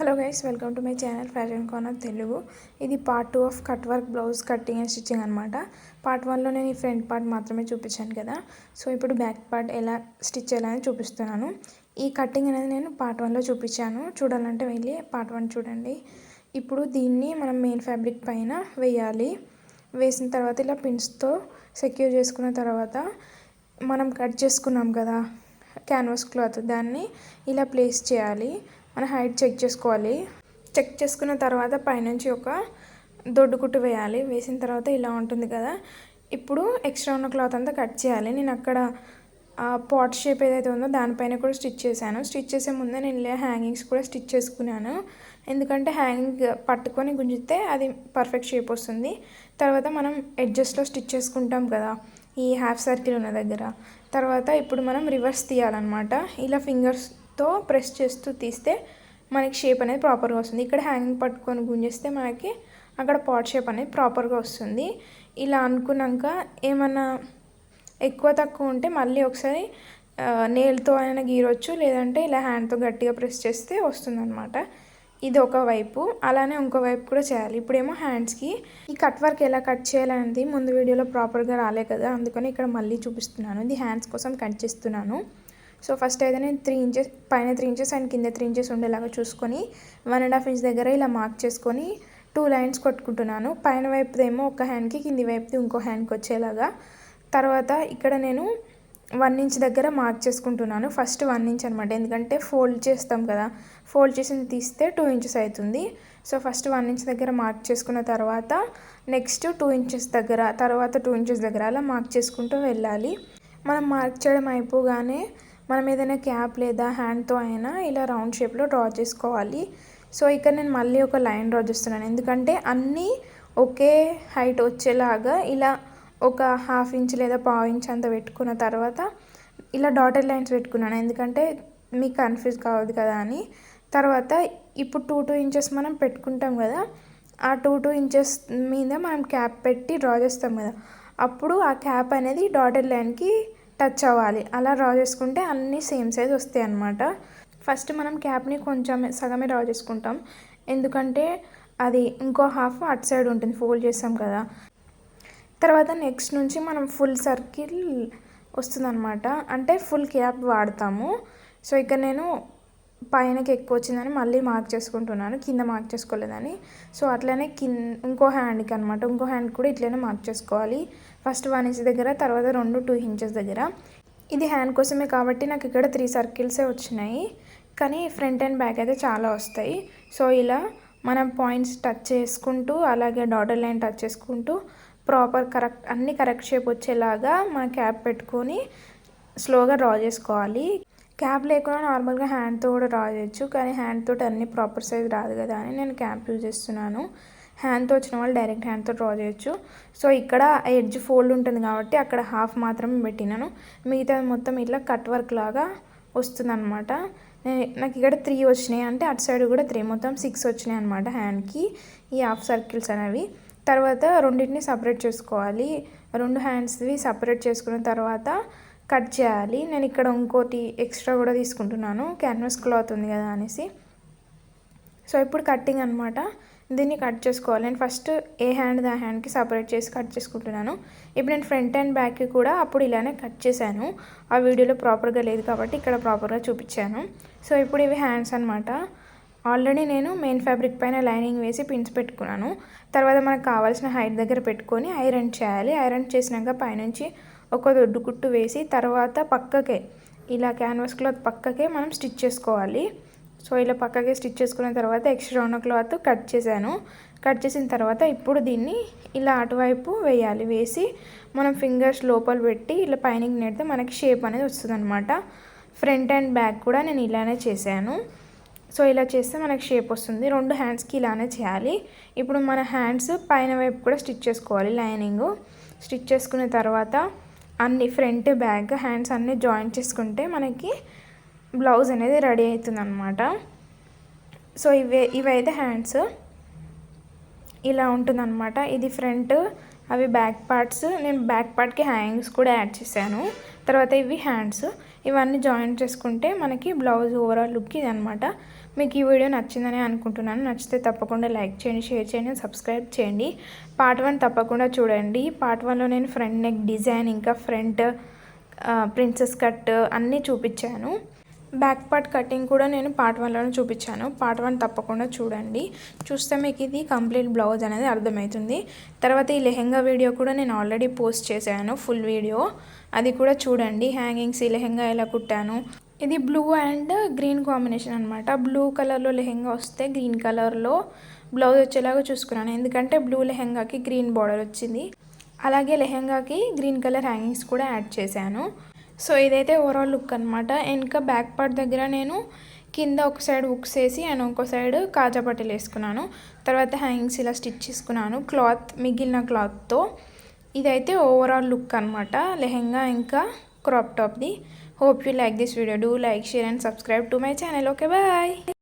Hello guys, welcome to my channel fashion corner Telugu. ఇది part 2 of cut work blouse cutting and stitching అనమాట. Part 1లో నేను ఈ front part మాత్రమే చూపించాను కదా. సో ఇప్పుడు బ్యాక్ పార్ట్ ఎలా స్టిచ్ చేయాలని చూపిస్తున్నాను. ఈ కటింగ్ అనేది నేను పార్ట్ 1లో చూపించాను. చూడాలంటే వెళ్ళి పార్ట్ 1 చూడండి. ఇప్పుడు దీన్ని మనం మెయిన్ ఫ్యాబ్రిక్ పైన వేయాలి. వేసిన తర్వాత ఇలా పిన్స్తో సెక్యూర్ చేసుకున్న తర్వాత మనం కట్ చేసుకున్నాం కదా క్యాన్వాస్ క్లాత్, దాన్ని ఇలా ప్లేస్ చేయాలి. మన హైట్ చెక్ చేసుకోవాలి. చెక్ చేసుకున్న తర్వాత పైనుంచి ఒక దొడ్డు కుట్టు వేయాలి. వేసిన తర్వాత ఇలా ఉంటుంది కదా. ఇప్పుడు ఎక్స్ట్రా ఉన్న క్లాత్ అంతా కట్ చేయాలి. నేను అక్కడ పాట్ షేప్ ఏదైతే ఉందో దానిపైన కూడా స్టిచ్ చేశాను. స్టిచ్ చేసే ముందే నేను ఇలా హ్యాంగింగ్స్ కూడా స్టిచ్ చేసుకున్నాను. ఎందుకంటే హ్యాంగింగ్ పట్టుకొని గుంజితే అది పర్ఫెక్ట్ షేప్ వస్తుంది. తర్వాత మనం ఎడ్జస్ట్లో స్టిచ్ చేసుకుంటాం కదా ఈ హాఫ్ సర్కిల్ ఉన్న దగ్గర. తర్వాత ఇప్పుడు మనం రివర్స్ తీయాలన్నమాట. ఇలా ఫింగర్స్తో ప్రెస్ చేస్తూ తీస్తే మనకి షేప్ అనేది ప్రాపర్గా వస్తుంది. ఇక్కడ హ్యాంగింగ్ పట్టుకొని గుంజిస్తే మనకి అక్కడ పాట్ షేప్ అనేది ప్రాపర్గా వస్తుంది. ఇలా అనుకున్నాక ఏమన్నా ఎక్కువ తక్కువ ఉంటే మళ్ళీ ఒకసారి నేల్తో అయినా గీరొచ్చు, లేదంటే ఇలా హ్యాండ్తో గట్టిగా ప్రెస్ చేస్తే వస్తుందన్నమాట. ఇది ఒక వైపు, అలానే ఇంకో వైపు కూడా చేయాలి. ఇప్పుడేమో హ్యాండ్స్కి ఈ కట్ వర్క్ ఎలా కట్ చేయాలనేది ముందు వీడియోలో ప్రాపర్గా రాలే కదా, అందుకని ఇక్కడ మళ్ళీ చూపిస్తున్నాను. ఇది హ్యాండ్స్ కోసం కట్ చేస్తున్నాను. సో ఫస్ట్ అయితే నేను 3 ఇంచెస్ పైన 3 ఇంచెస్ అండ్ కింద 3 ఇంచెస్ ఉండేలాగా చూసుకొని 1.5 ఇంచ్ దగ్గర ఇలా మార్క్ చేసుకొని 2 లైన్స్ కొట్టుకుంటున్నాను. పైన వైపుదేమో ఒక హ్యాండ్కి, కింది వైపుది ఇంకో హ్యాండ్కి వచ్చేలాగా. తర్వాత ఇక్కడ నేను 1 ఇంచ్ దగ్గర మార్క్ చేసుకుంటున్నాను. ఫస్ట్ 1 ఇంచ్ అనమాట, ఎందుకంటే ఫోల్డ్ చేస్తాం కదా, ఫోల్డ్ చేసి తీస్తే 2 ఇంచెస్ అవుతుంది. సో ఫస్ట్ 1 ఇంచ్ దగ్గర మార్క్ చేసుకున్న తర్వాత నెక్స్ట్ 2 ఇంచెస్ దగ్గర, తర్వాత 2 ఇంచెస్ దగ్గర అలా మార్క్ చేసుకుంటూ వెళ్ళాలి. మనం మార్క్ చేయడం అయిపోగానే మనం ఏదైనా క్యాప్ లేదా హ్యాండ్తో అయినా ఇలా రౌండ్ షేప్లో డ్రా చేసుకోవాలి. సో ఇక్కడ నేను మళ్ళీ ఒక లైన్ డ్రా చేస్తున్నాను, ఎందుకంటే అన్నీ ఒకే హైట్ వచ్చేలాగా ఇలా ఒక 1/2 ఇంచ్ లేదా 1/4 ఇంచ్ అంత పెట్టుకున్న తర్వాత ఇలా డాటెడ్ లైన్స్ పెట్టుకున్నాను, ఎందుకంటే మీకు కన్ఫ్యూజ్ కావద్దు కదా అని. తర్వాత ఇప్పుడు 2 ఇంచెస్ మనం పెట్టుకుంటాం కదా, ఆ 2 ఇంచెస్ మీద మనం క్యాప్ పెట్టి డ్రా చేస్తాం కదా, అప్పుడు ఆ క్యాప్ అనేది డాటెడ్ లైన్కి టచ్ అవ్వాలి. అలా డ్రా చేసుకుంటే అన్నీ సేమ్ సైజ్ వస్తాయి అన్నమాట. ఫస్ట్ మనం క్యాప్ని కొంచెం సగమే డ్రా చేసుకుంటాం, ఎందుకంటే అది ఇంకో హాఫ్ అటు సైడ్ ఉంటుంది, ఫోల్డ్ చేస్తాం కదా. తర్వాత నెక్స్ట్ నుంచి మనం ఫుల్ సర్కిల్ వస్తుందన్నమాట, అంటే ఫుల్ క్యాప్ వాడతాము. సో ఇక్కడ నేను పైనకి ఎక్కువ వచ్చిందని మళ్ళీ మార్క్ చేసుకుంటున్నాను, కింద మార్క్ చేసుకోలేదని. సో అట్లనే ఇంకో హ్యాండ్కి అనమాట, ఇంకో హ్యాండ్ కూడా ఇట్లనే మార్క్ చేసుకోవాలి. ఫస్ట్ 1 ఇంచ్ దగ్గర, తర్వాత 2 ఇంచెస్ దగ్గర. ఇది హ్యాండ్ కోసమే కాబట్టి నాకు ఇక్కడ 3 సర్కిల్సే వచ్చినాయి, కానీ ఫ్రంట్ అండ్ బ్యాక్ అయితే చాలా వస్తాయి. సో ఇలా మనం పాయింట్స్ టచ్ చేసుకుంటూ, అలాగే డాటెడ్ లైన్ టచ్ చేసుకుంటూ ప్రాపర్ అన్ని కరెక్ట్ షేప్ వచ్చేలాగా మన క్యాప్ పెట్టుకొని స్లోగా డ్రా చేసుకోవాలి. క్యాప్ లేకుండా నార్మల్గా హ్యాండ్తో కూడా డ్రా చేయొచ్చు, కానీ హ్యాండ్తో అన్ని ప్రాపర్ సైజ్ రాదు కదా అని నేను క్యాప్ యూజ్ చేస్తున్నాను. హ్యాండ్తో వచ్చిన వాళ్ళు డైరెక్ట్ హ్యాండ్తో డ్రా చేయొచ్చు. సో ఇక్కడ ఎడ్జ్ ఫోల్డ్ ఉంటుంది కాబట్టి అక్కడ హాఫ్ మాత్రమే పెట్టినాను, మిగతా మొత్తం ఇట్లా కట్ వర్క్ లాగా వస్తుందన్నమాట. నాకు ఇక్కడ 3 వచ్చినాయి, అంటే అటు సైడ్ కూడా 3, మొత్తం 6 వచ్చినాయి అనమాట హ్యాండ్కి ఈ హాఫ్ సర్కిల్స్ అనేవి. తర్వాత రెండింటిని సపరేట్ చేసుకోవాలి. 2 హ్యాండ్స్వి సపరేట్ చేసుకున్న తర్వాత కట్ చేయాలి. నేను ఇక్కడ ఇంకోటి ఎక్స్ట్రా కూడా తీసుకుంటున్నాను, క్యాన్వాస్ క్లాత్ ఉంది కదా అనేసి. సో ఇప్పుడు కట్టింగ్ అనమాట, దీన్ని కట్ చేసుకోవాలి. నేను ఫస్ట్ ఏ హ్యాండ్ ఆ హ్యాండ్కి సపరేట్ చేసి కట్ చేసుకుంటున్నాను. ఇప్పుడు నేను ఫ్రంట్ అండ్ బ్యాక్కి కూడా అప్పుడు ఇలానే కట్ చేశాను, ఆ వీడియోలో ప్రాపర్గా లేదు కాబట్టి ఇక్కడ ప్రాపర్గా చూపించాను. సో ఇప్పుడు ఇవి హ్యాండ్స్ అనమాట. ఆల్రెడీ నేను మెయిన్ ఫ్యాబ్రిక్ పైన లైనింగ్ వేసి పిన్స్ పెట్టుకున్నాను. తర్వాత మనకు కావాల్సిన హైట్ దగ్గర పెట్టుకొని ఐరన్ చేయాలి. ఐరన్ చేసినాక పైనుంచి ఒక దొడ్డు కుట్టు వేసి తర్వాత పక్కకే ఇలా క్యాన్వాస్ క్లాత్ పక్కకే మనం స్టిచ్ చేసుకోవాలి. సో ఇలా పక్కకే స్టిచ్ చేసుకున్న తర్వాత ఎక్స్ట్రా ఉన్న క్లాత్ కట్ చేశాను. కట్ చేసిన తర్వాత ఇప్పుడు దీన్ని ఇలా అటువైపు వేయాలి. వేసి మనం ఫింగర్స్ లోపల పెట్టి ఇలా పైనకి నెడితే మనకి షేప్ అనేది వస్తుంది అనమాట. ఫ్రంట్ అండ్ బ్యాక్ కూడా నేను ఇలానే చేశాను. సో ఇలా చేస్తే మనకి షేప్ వస్తుంది. 2 హ్యాండ్స్కి ఇలానే చేయాలి. ఇప్పుడు మన హ్యాండ్స్ పైన వైపు కూడా స్టిచ్ చేసుకోవాలి. లైనింగ్ స్టిచ్ చేసుకున్న తర్వాత అన్ని ఫ్రంట్ బ్యాక్ హ్యాండ్స్ అన్నీ జాయింట్ చేసుకుంటే మనకి బ్లౌజ్ అనేది రెడీ అవుతుంది అనమాట. సో ఇవైతే హ్యాండ్స్ ఇలా ఉంటుందన్నమాట. ఇది ఫ్రంట్, అవి బ్యాక్ పార్ట్స్. నేను బ్యాక్ పార్ట్కి హ్యాంగింగ్స్ కూడా యాడ్ చేశాను. తర్వాత ఇవి హ్యాండ్స్, ఇవన్నీ జాయింట్ చేసుకుంటే మనకి బ్లౌజ్ ఓవరాల్ లుక్ ఇది అనమాట. మీకు ఈ వీడియో నచ్చిందని అనుకుంటున్నాను. నచ్చితే తప్పకుండా లైక్ చేయండి, షేర్ చేయండి, సబ్స్క్రైబ్ చేయండి. పార్ట్ 1 తప్పకుండా చూడండి. పార్ట్ 1లో నేను ఫ్రంట్ నెక్ డిజైన్, ఇంకా ఫ్రంట్ ప్రిన్సెస్ కట్ అన్నీ చూపించాను. బ్యాక్ పార్ట్ కటింగ్ కూడా నేను పార్ట్ 1లోనే చూపించాను. పార్ట్ 1 తప్పకుండా చూడండి. చూస్తే మీకు ఇది కంప్లీట్ బ్లౌజ్ అనేది అర్థమవుతుంది. తర్వాత ఈ లెహెంగా వీడియో కూడా నేను ఆల్రెడీ పోస్ట్ చేశాను, ఫుల్ వీడియో. అది కూడా చూడండి. హ్యాంగింగ్స్ ఈ లెహెంగా ఎలా కుట్టాను. ఇది బ్లూ అండ్ గ్రీన్ కాంబినేషన్ అనమాట. బ్లూ కలర్లో లెహెంగా వస్తే గ్రీన్ కలర్లో బ్లౌజ్ వచ్చేలాగా చూసుకున్నాను. ఎందుకంటే బ్లూ లెహెంగాకి గ్రీన్ బార్డర్ వచ్చింది. అలాగే లెహెంగాకి గ్రీన్ కలర్ హ్యాంగింగ్స్ కూడా యాడ్ చేశాను. సో ఇదైతే ఓవరాల్ లుక్ అనమాట. ఇంకా బ్యాక్ పార్ట్ దగ్గర నేను కింద ఒక సైడ్ హుక్స్ వేసి అండ్ ఇంకో సైడ్ కాజా పట్టీలు వేసుకున్నాను. తర్వాత హ్యాంగింగ్స్ ఇలా స్టిచ్ చేసుకున్నాను మిగిలిన క్లాత్తో. ఇదైతే ఓవరాల్ లుక్ అనమాట లెహెంగా ఇంకా crop టాప్ది. Hope you like this video. Do like, share and subscribe to my channel. Okay, bye.